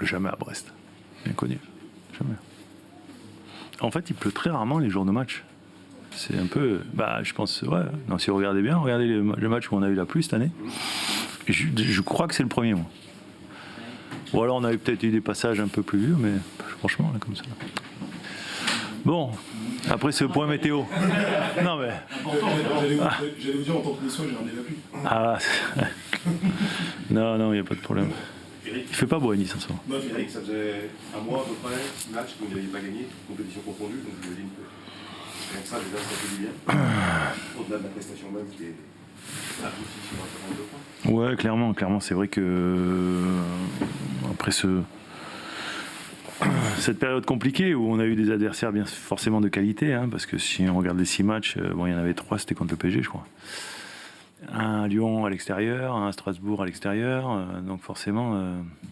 pleut jamais à Brest. Bien connu. Jamais. En fait, il pleut très rarement les jours de match. C'est un peu... je pense... Ouais. Non, si vous regardez bien, regardez le match où on a eu la pluie cette année. Je crois que c'est le premier, moi. Ou alors on avait peut-être eu des passages un peu plus vieux, mais franchement, là, comme ça. Bon, après ce point météo. Non, mais... J'allais vous dire, en tant que niçois, j'ai ramené la pluie. Ah, non, il n'y a pas de problème. Il fait pas beau à Nice en ce moment. Eric, ça faisait un mois à peu près, 6 matchs que vous n'aviez pas gagné, compétition confondue, donc je me dis que rien que ça, déjà, ça fait du bien. Au-delà de la prestation même qui est aboutie sur un certain nombre de points. Ouais, clairement, c'est vrai que après cette période compliquée où on a eu des adversaires bien forcément de qualité, parce que si on regarde les 6 matchs, il y en avait 3, c'était contre le PSG, je crois. Un à Lyon à l'extérieur, un à Strasbourg à l'extérieur, donc forcément,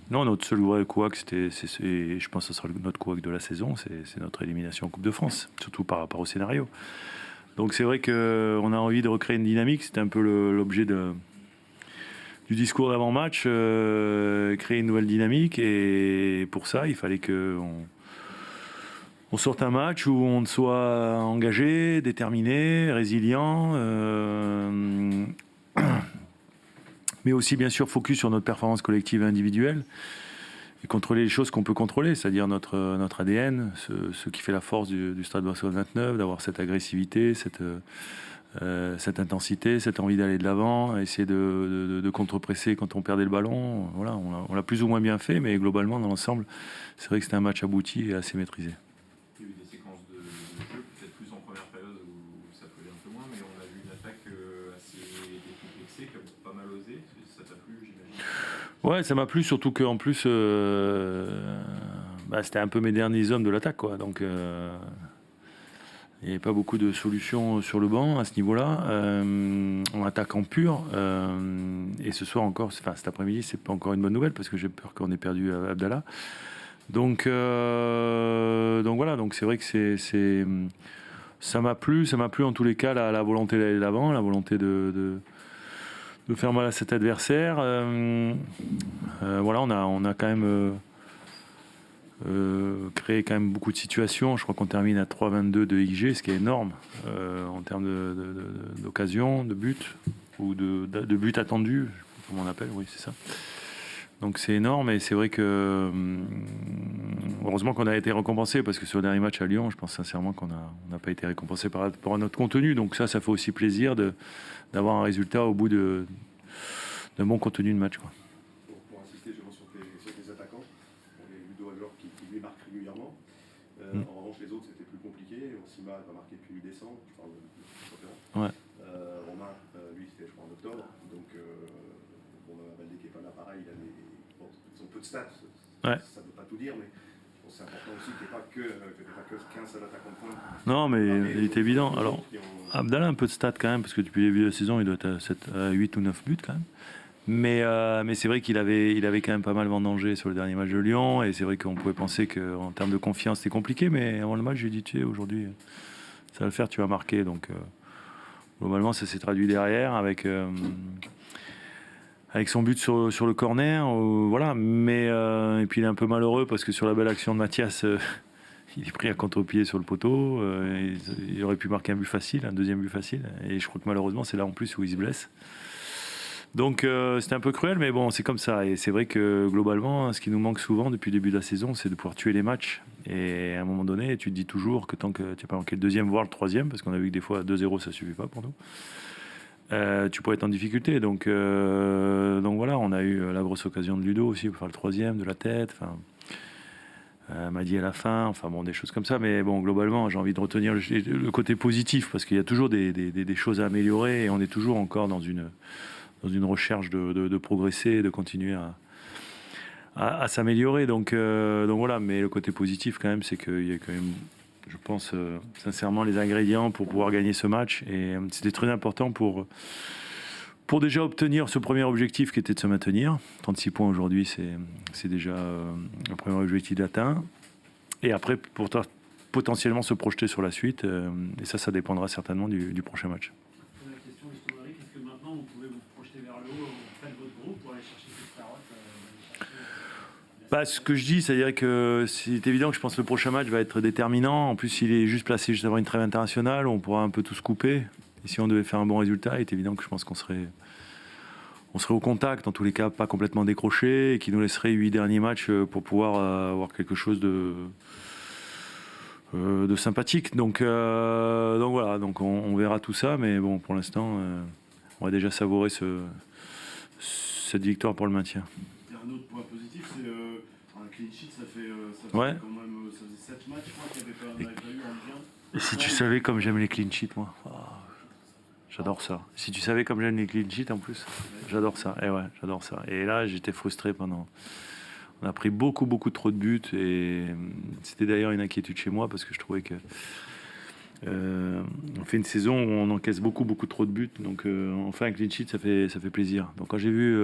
non, notre seul vrai couac, je pense que ce sera notre couac de la saison, c'est notre élimination en Coupe de France, surtout par rapport au scénario. Donc c'est vrai qu'on a envie de recréer une dynamique, c'était un peu l'objet du discours d'avant-match, créer une nouvelle dynamique, et pour ça, il fallait qu'on sorte un match où on soit engagé, déterminé, résilient, mais aussi bien sûr focus sur notre performance collective et individuelle, et contrôler les choses qu'on peut contrôler, c'est-à-dire notre ADN, ce qui fait la force du Stade Brestois 29, d'avoir cette agressivité, cette intensité, cette envie d'aller de l'avant, essayer de contre-presser quand on perdait le ballon. Voilà, on l'a plus ou moins bien fait, mais globalement, dans l'ensemble, c'est vrai que c'était un match abouti et assez maîtrisé. Il y a eu des séquences de jeu, peut-être plus en première période où ça collait un peu moins, mais on a vu une attaque assez décomplexée, qui a pas mal osé. Ça t'a plu, j'imagine? Ouais, ça m'a plu, surtout qu'en plus, c'était un peu mes derniers hommes de l'attaque, quoi. Donc, il n'y avait pas beaucoup de solutions sur le banc à ce niveau-là. On attaque en pur. Et ce soir encore, cet après-midi, c'est pas encore une bonne nouvelle parce que j'ai peur qu'on ait perdu Abdallah. Donc voilà. Donc c'est vrai que ça m'a plu en tous les cas la volonté d'aller de l'avant, la volonté de faire mal à cet adversaire. Voilà, on a quand même créé quand même beaucoup de situations. Je crois qu'on termine à 3,22 de XG, ce qui est énorme en termes d'occasion, de but ou de but attendu, comment on appelle, oui c'est ça. Donc c'est énorme et c'est vrai que heureusement qu'on a été récompensé parce que sur le dernier match à Lyon, je pense sincèrement qu'on n'a pas été récompensé par rapport à notre contenu. Donc ça fait aussi plaisir d'avoir un résultat au bout d'un bon contenu de match, quoi. Pour insister sur tes attaquants, on a eu Ludo Adler qui lui marque régulièrement. En revanche, les autres c'était plus compliqué. Ossima n'a pas marqué depuis décembre. Je parle de Ouais. Romain, lui c'était je crois en octobre. Donc Baldé qui n'est pas là, pareil, ils ont peu de stats. Ouais. Ça ne veut pas tout dire, mais je pense que c'est important aussi qu'il n'y ait pas que 15 seuls attaquants de pointe. Non, mais il est évident. Alors, Abdallah a un peu de stats quand même, parce que depuis le début de la saison, il doit être à 8 ou 9 buts quand même. Mais c'est vrai qu'il avait quand même pas mal vendangé sur le dernier match de Lyon, et c'est vrai qu'on pouvait penser qu'en termes de confiance, c'était compliqué, mais avant le match, j'ai dit, tu sais, aujourd'hui, ça va le faire, tu vas marquer. Donc, globalement, ça s'est traduit derrière avec son but sur le corner, voilà. Mais et puis il est un peu malheureux parce que sur la belle action de Mathias, il est pris à contre-pied sur le poteau. Il aurait pu marquer un deuxième but facile. Et je crois que malheureusement, c'est là en plus où il se blesse. Donc c'était un peu cruel, mais bon, c'est comme ça. Et c'est vrai que globalement, ce qui nous manque souvent depuis le début de la saison, c'est de pouvoir tuer les matchs. Et à un moment donné, tu te dis toujours que tant que tu n'as pas manqué le deuxième, voire le troisième, parce qu'on a vu que des fois 2-0, ça ne suffit pas pour nous. Tu pourrais être en difficulté. Donc voilà, on a eu la grosse occasion de Ludo aussi pour faire le troisième, de la tête. Madi à la fin, des choses comme ça. Mais bon, globalement, j'ai envie de retenir le côté positif parce qu'il y a toujours des choses à améliorer et on est toujours encore dans une recherche de progresser, de continuer à s'améliorer. Donc voilà, mais le côté positif quand même, c'est qu'il y a quand même, je pense sincèrement, les ingrédients pour pouvoir gagner ce match. Et c'était très important pour déjà obtenir ce premier objectif qui était de se maintenir. 36 points aujourd'hui, c'est déjà le premier objectif atteint. Et après, pour potentiellement se projeter sur la suite. Et ça dépendra certainement du prochain match. La question, justement, Eric, est-ce que maintenant vous pouvez vous projeter vers le haut, vous faites votre groupe pour aller chercher cette carotte, aller chercher la Ce que je dis, c'est-à-dire que c'est évident que je pense que le prochain match va être déterminant. En plus, il est juste placé juste avant une trêve internationale, on pourra un peu tout se couper. Et si on devait faire un bon résultat, il est évident que je pense qu'on serait au contact, en tous les cas pas complètement décroché, et qui nous laisserait 8 derniers matchs pour pouvoir avoir quelque chose de sympathique. Donc voilà, donc on verra tout ça, mais bon, pour l'instant, on va déjà savourer cette victoire pour le maintien. Il y a un autre point positif, c'est un clean sheet, ça fait Ouais. quand même ça faisait 7 matchs, je crois, qu'il n'y avait pas eu en bien. Et si tu savais comme j'aime les clean sheets, moi. J'adore ça. Si tu savais comme j'aime les clean sheets en plus, j'adore ça. Et ouais, j'adore ça. Et là, j'étais frustré pendant. On a pris beaucoup trop de buts et c'était d'ailleurs une inquiétude chez moi parce que je trouvais que on fait une saison où on encaisse beaucoup trop de buts. Donc enfin un clean sheet, ça fait plaisir. Donc quand j'ai vu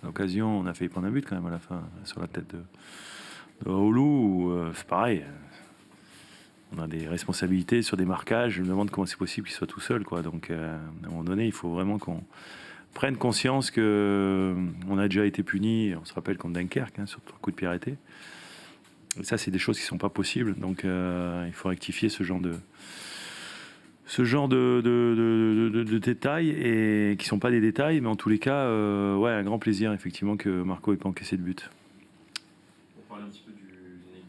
l'occasion, on a failli prendre un but quand même à la fin sur la tête de Oulu. C'est pareil. On a des responsabilités sur des marquages. Je me demande comment c'est possible qu'il soit tout seul, quoi. Donc, à un moment donné, il faut vraiment qu'on prenne conscience que on a déjà été puni. On se rappelle contre Dunkerque, sur 3 coups de pied arrêtés. Et ça, c'est des choses qui sont pas possibles. Donc, il faut rectifier ce genre de détails et qui sont pas des détails, mais en tous les cas, ouais, un grand plaisir effectivement que Marco ait pas encaissé de but. Pour parler un petit peu du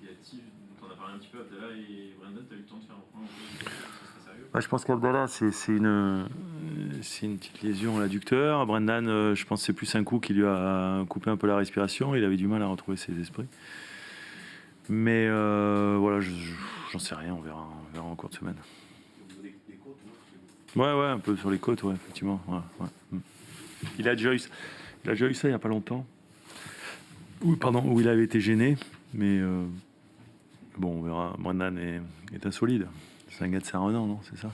négatif, dont on a parlé un petit peu, Abdallah et Brendan, tu as eu le temps de faire un point ça serait sérieux? Je pense qu'Abdallah, c'est une petite lésion à l'adducteur. Brendan, je pense que c'est plus un coup qui lui a coupé un peu la respiration. Il avait du mal à retrouver ses esprits. Mais voilà, j'en sais rien, on verra en cours de semaine. Des côtes, Ouais, un peu sur les côtes, ouais, effectivement. Ouais. Il a déjà eu ça il n'y a pas longtemps. Où il avait été gêné. Mais bon, on verra. Brendan est insolide. C'est un gars de Saint-Renan, non? C'est ça?